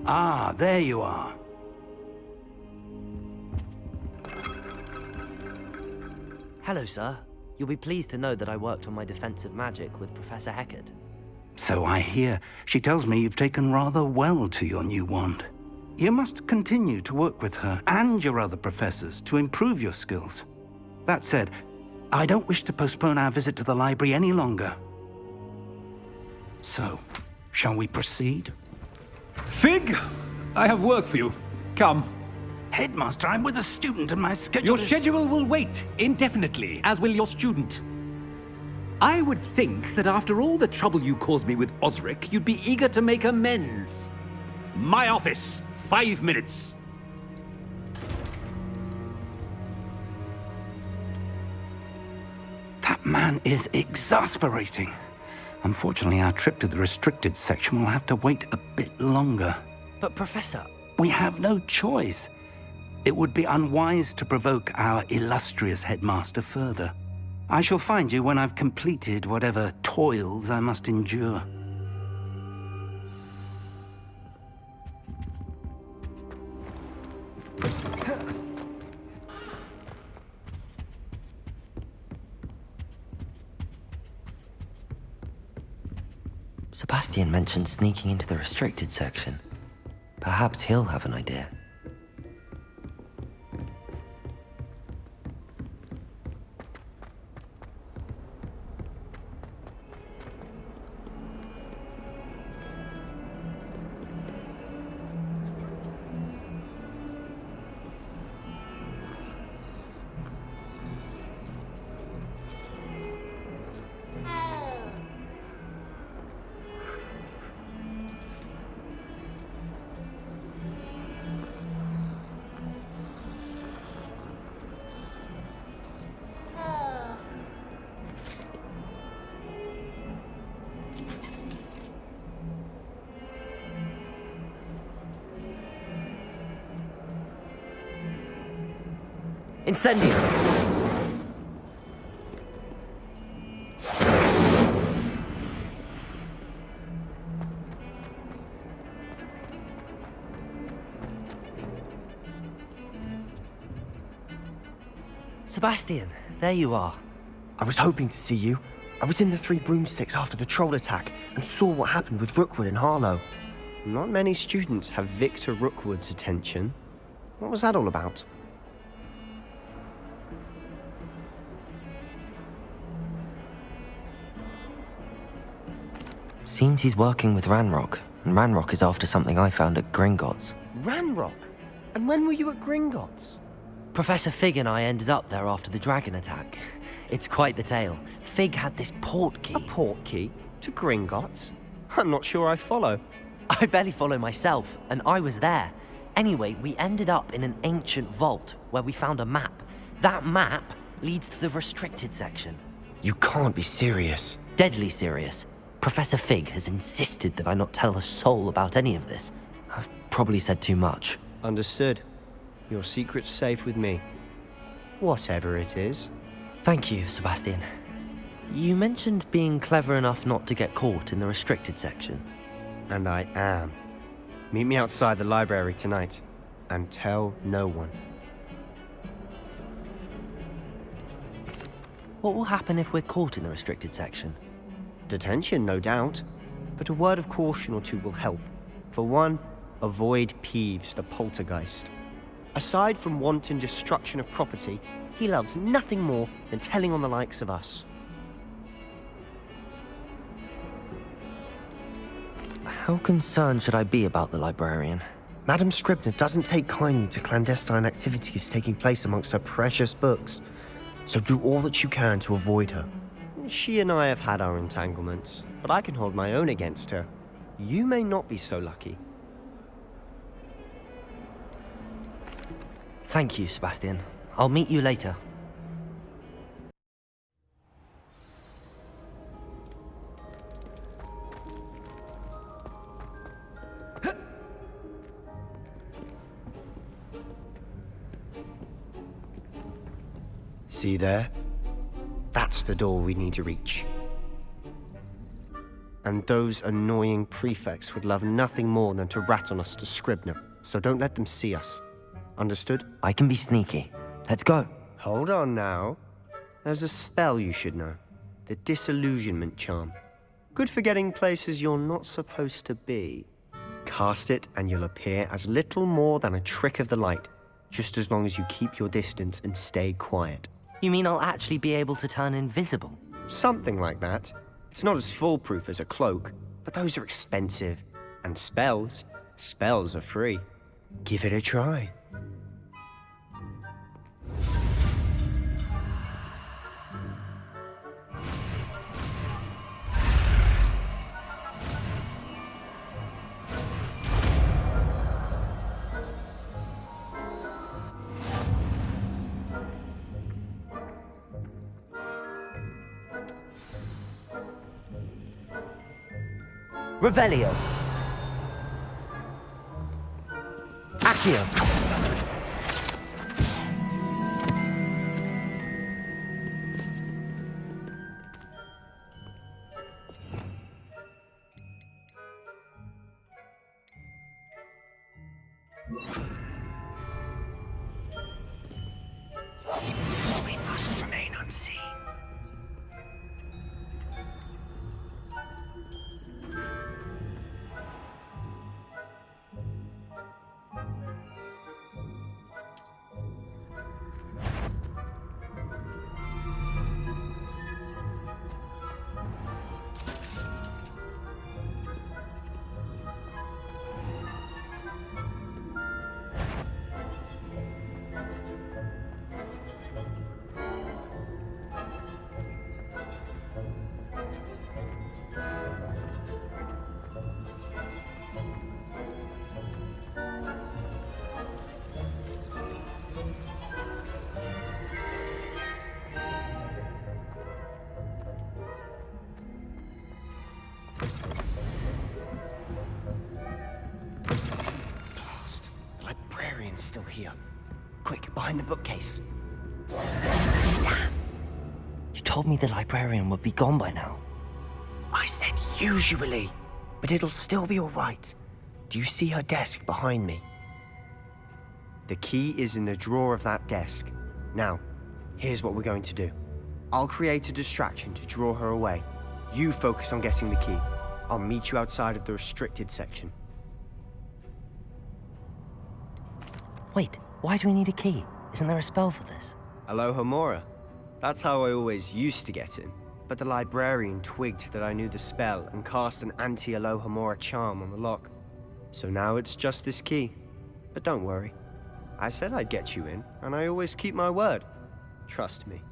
Ah, there you are. Hello, sir. You'll be pleased to know that I worked on my defensive magic with Professor Heckard. So I hear. She tells me you've taken rather well to your new wand. You must continue to work with her and your other professors to improve your skills. That said, I don't wish to postpone our visit to the library any longer. So, shall we proceed? Fig, I have work for you. Come. Headmaster, I'm with a student and my schedule Your is... schedule will wait indefinitely, as will your student. I would think that after all the trouble you caused me with Osric, you'd be eager to make amends. My office, 5 minutes. That man is exasperating. Unfortunately, our trip to the restricted section will have to wait a bit longer. But Professor... We have no choice. It would be unwise to provoke our illustrious headmaster further. I shall find you when I've completed whatever toils I must endure. Sebastian mentioned sneaking into the restricted section. Perhaps he'll have an idea. Incendio! Sebastian, there you are. I was hoping to see you. I was in the Three Broomsticks after the troll attack and saw what happened with Rookwood and Harlow. Not many students have Victor Rookwood's attention. What was that all about? Seems he's working with Ranrock, and Ranrock is after something I found at Gringotts. Ranrock? And when were you at Gringotts? Professor Fig and I ended up there after the dragon attack. It's quite the tale. Fig had this port key. A port key? To Gringotts? I'm not sure I follow. I barely follow myself, and I was there. Anyway, we ended up in an ancient vault where we found a map. That map leads to the restricted section. You can't be serious. Deadly serious. Professor Fig has insisted that I not tell a soul about any of this. I've probably said too much. Understood. Your secret's safe with me. Whatever it is. Thank you, Sebastian. You mentioned being clever enough not to get caught in the restricted section. And I am. Meet me outside the library tonight. And tell no one. What will happen if we're caught in the restricted section? Detention, no doubt. But a word of caution or two will help. For one, avoid Peeves, the poltergeist. Aside from wanton destruction of property, he loves nothing more than telling on the likes of us. How concerned should I be about the librarian? Madame Scribner doesn't take kindly to clandestine activities taking place amongst her precious books. So do all that you can to avoid her. She and I have had our entanglements, but I can hold my own against her. You may not be so lucky. Thank you, Sebastian. I'll meet you later. See there? That's the door we need to reach. And those annoying prefects would love nothing more than to rat on us to Scribner, so don't let them see us. Understood? I can be sneaky. Let's go. Hold on now. There's a spell you should know. The Disillusionment Charm. Good for getting places you're not supposed to be. Cast it and you'll appear as little more than a trick of the light, just as long as you keep your distance and stay quiet. You mean I'll actually be able to turn invisible? Something like that. It's not as foolproof as a cloak, but those are expensive. And spells are free. Give it a try. Revelio. Accio. We must remain unseen. Still here. Quick, behind the bookcase. You told me the librarian would be gone by now. I said usually, but it'll still be all right. Do you see her desk behind me? The key is in the drawer of that desk. Now, here's what we're going to do. I'll create a distraction to draw her away. You focus on getting the key. I'll meet you outside of the restricted section. Wait, why do we need a key? Isn't there a spell for this? Alohomora. That's how I always used to get in. But the librarian twigged that I knew the spell and cast an anti-Alohomora charm on the lock. So now it's just this key. But don't worry. I said I'd get you in, and I always keep my word. Trust me.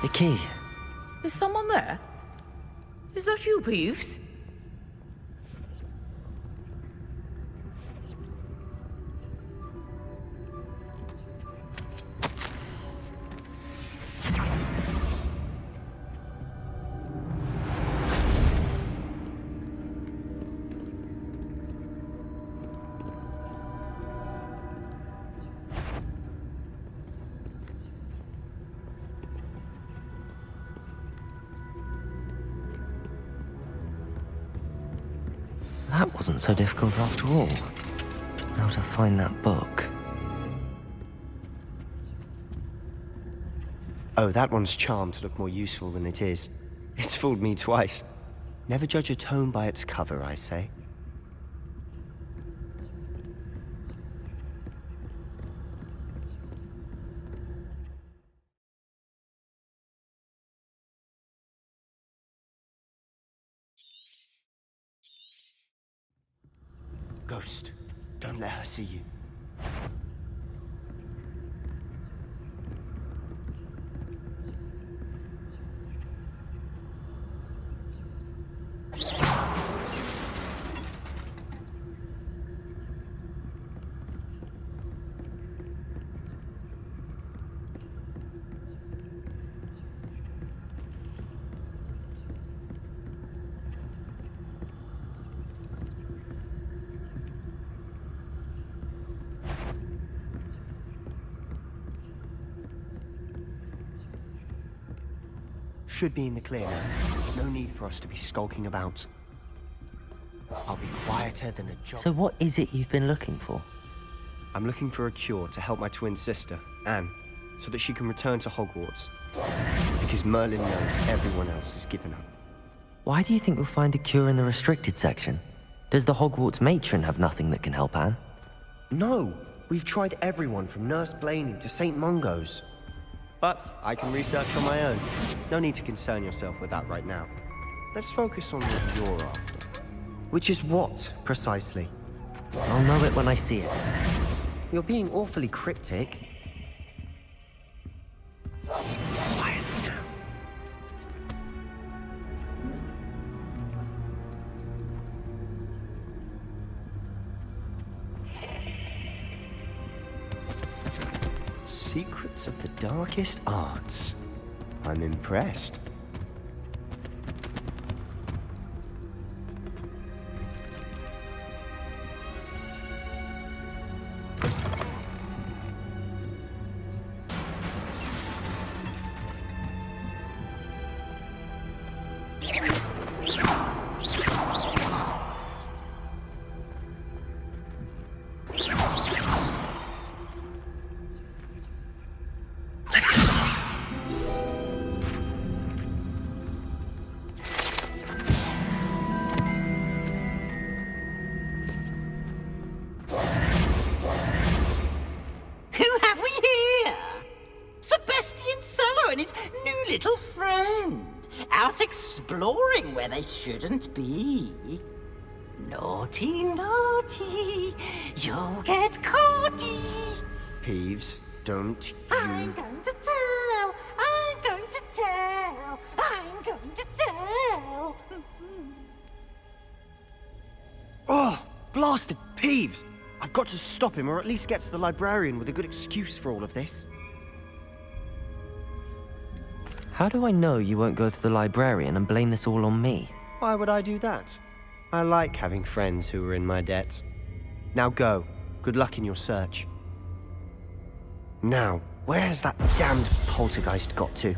The key. Is someone there? Is that you, Peeves? That wasn't so difficult after all. Now to find that book. Oh, that one's charmed to look more useful than it is. It's fooled me twice. Never judge a tome by its cover, I say. Ghost, don't let her see you. Should be in the clear now. No need for us to be skulking about. I'll be quieter than a job. So what is it you've been looking for? I'm looking for a cure to help my twin sister, Anne, so that she can return to Hogwarts. Because Merlin knows everyone else has given up. Why do you think we'll find a cure in the restricted section? Does the Hogwarts matron have nothing that can help Anne? No, we've tried everyone from Nurse Blaney to St. Mungo's. But I can research on my own. No need to concern yourself with that right now. Let's focus on what you're after. Which is what, precisely? I'll know it when I see it. You're being awfully cryptic. Secrets of the darkest arts. I'm impressed. Little friend, out exploring where they shouldn't be. Naughty, naughty, you'll get caughty. Peeves, don't you... I'm going to tell, I'm going to tell, I'm going to tell. Oh, blasted Peeves! I've got to stop him, or at least get to the librarian with a good excuse for all of this. How do I know you won't go to the librarian and blame this all on me? Why would I do that? I like having friends who are in my debt. Now go. Good luck in your search. Now, where has that damned poltergeist got to?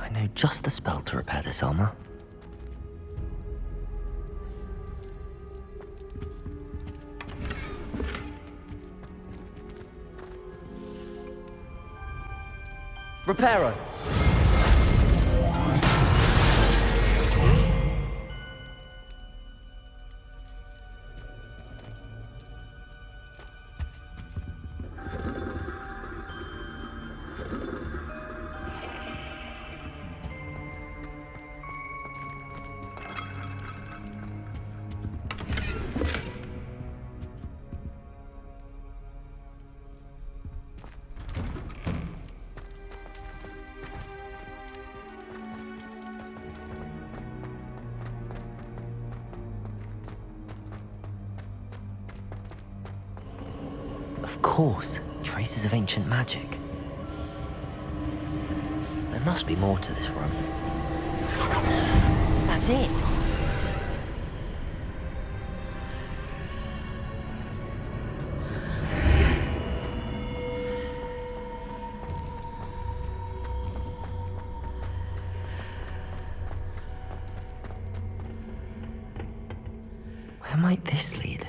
I know just the spell to repair this armor. Reparo! Of course, traces of ancient magic. There must be more to this room. That's it! Where might this lead?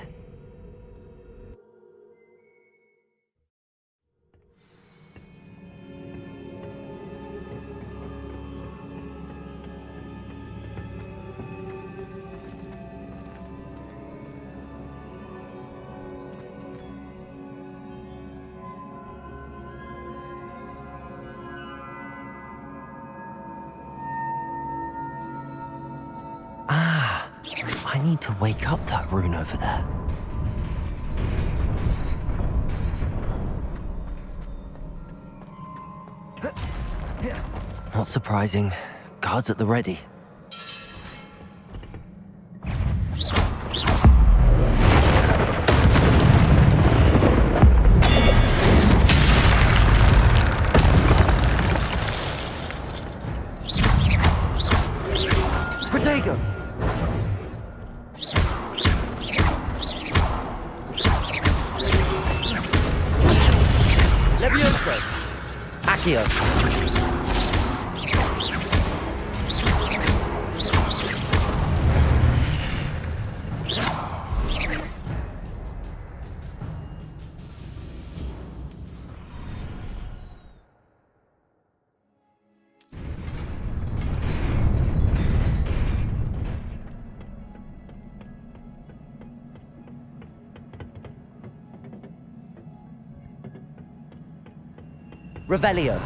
I need to wake up that rune over there. Not surprising. Guards at the ready. Protego! Levioso! Accio! Revelio.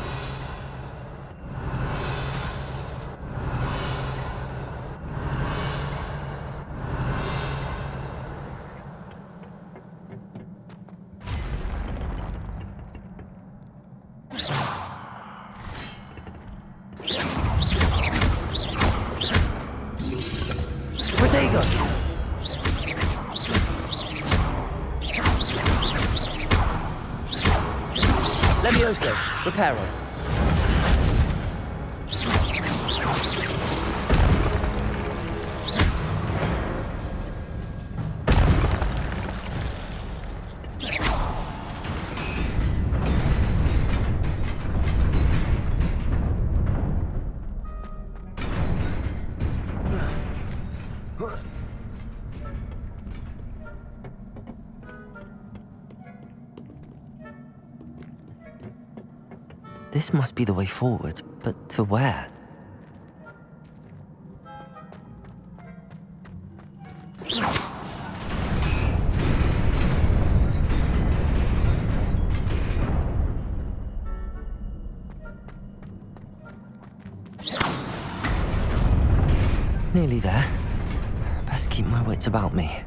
Protego. Levioso. Reparo. This must be the way forward, but to where? Nearly there. Best keep my wits about me.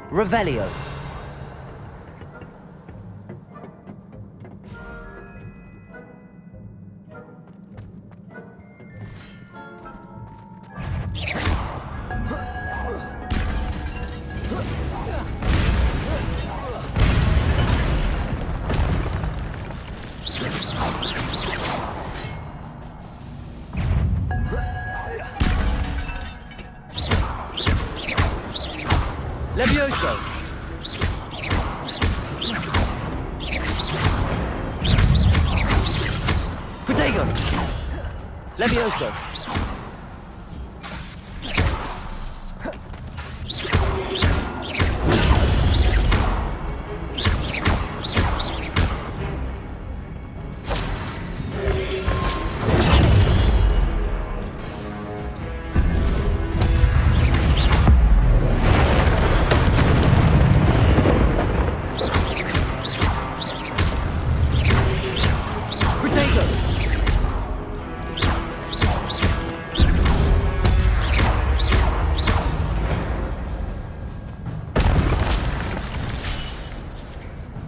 Revelio. Levioso. Protego. Levioso.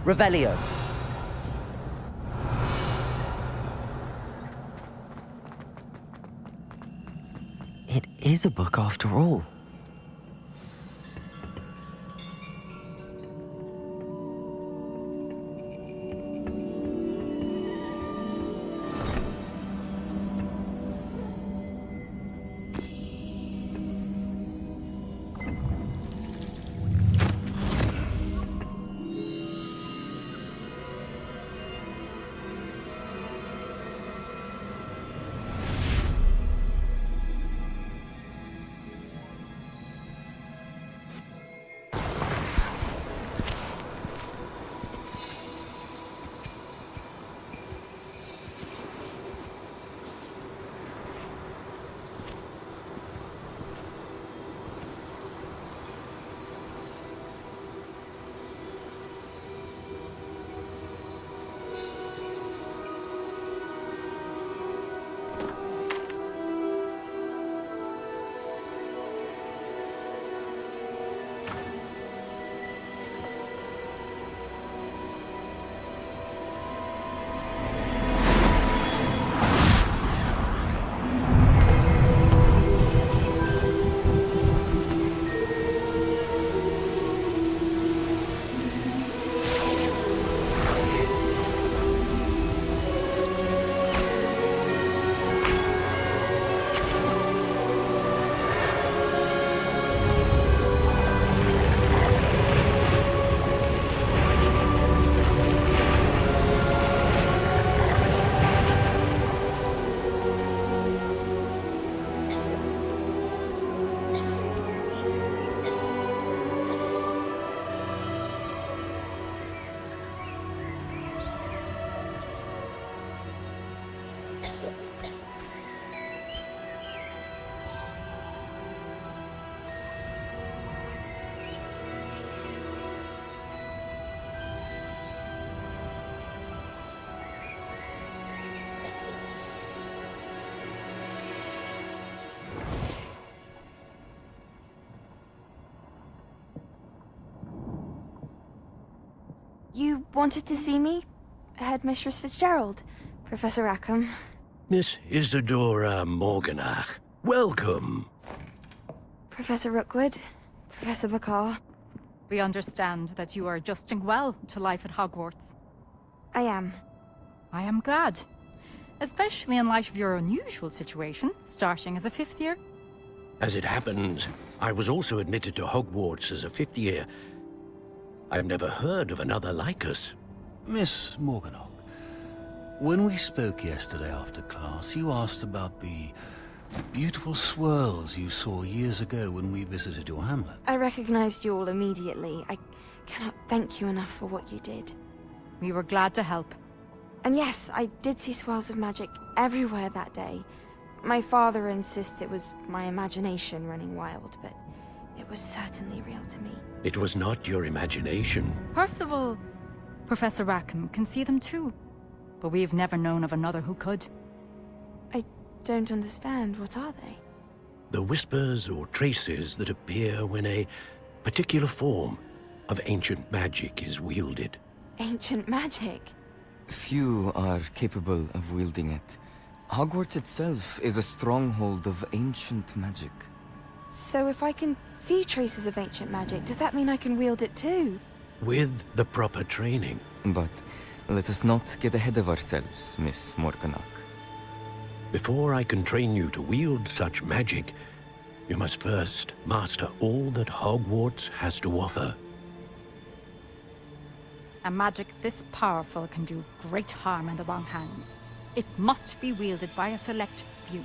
Revelio. It is a book after all. You wanted to see me? Headmistress Fitzgerald, Professor Rackham. Miss Isadora Morganach, welcome. Professor Rookwood, Professor Bakar. We understand that you are adjusting well to life at Hogwarts. I am. I am glad. Especially in light of your unusual situation, starting as a 5th year. As it happens, I was also admitted to Hogwarts as a 5th year. I've never heard of another like us. Miss Morganach, when we spoke yesterday after class, you asked about the beautiful swirls you saw years ago when we visited your hamlet. I recognized you all immediately. I cannot thank you enough for what you did. We were glad to help. And yes, I did see swirls of magic everywhere that day. My father insists it was my imagination running wild, but it was certainly real to me. It was not your imagination. Percival, Professor Rackham can see them too. But we've never known of another who could. I don't understand. What are they? The whispers or traces that appear when a particular form of ancient magic is wielded. Ancient magic? Few are capable of wielding it. Hogwarts itself is a stronghold of ancient magic. So if I can see traces of ancient magic, does that mean I can wield it too? With the proper training. But let us not get ahead of ourselves, Miss Morganach. Before I can train you to wield such magic, you must first master all that Hogwarts has to offer. A magic this powerful can do great harm in the wrong hands. It must be wielded by a select few.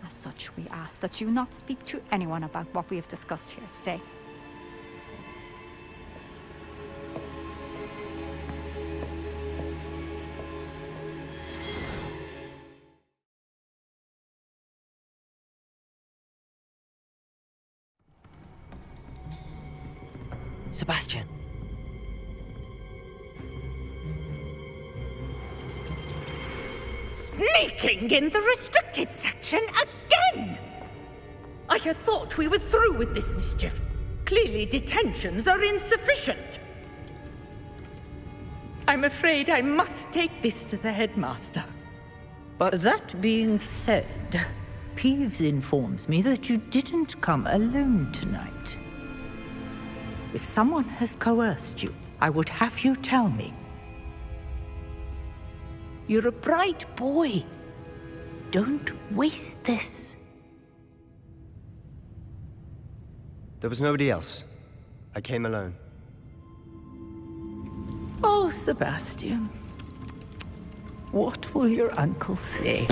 As such, we ask that you not speak to anyone about what we have discussed here today. Sebastian. Sneaking in the restricted section again! I had thought we were through with this mischief. Clearly detentions are insufficient. I'm afraid I must take this to the headmaster. But that being said, Peeves informs me that you didn't come alone tonight. If someone has coerced you, I would have you tell me. You're a bright boy. Don't waste this. There was nobody else. I came alone. Oh, Sebastian. What will your uncle say?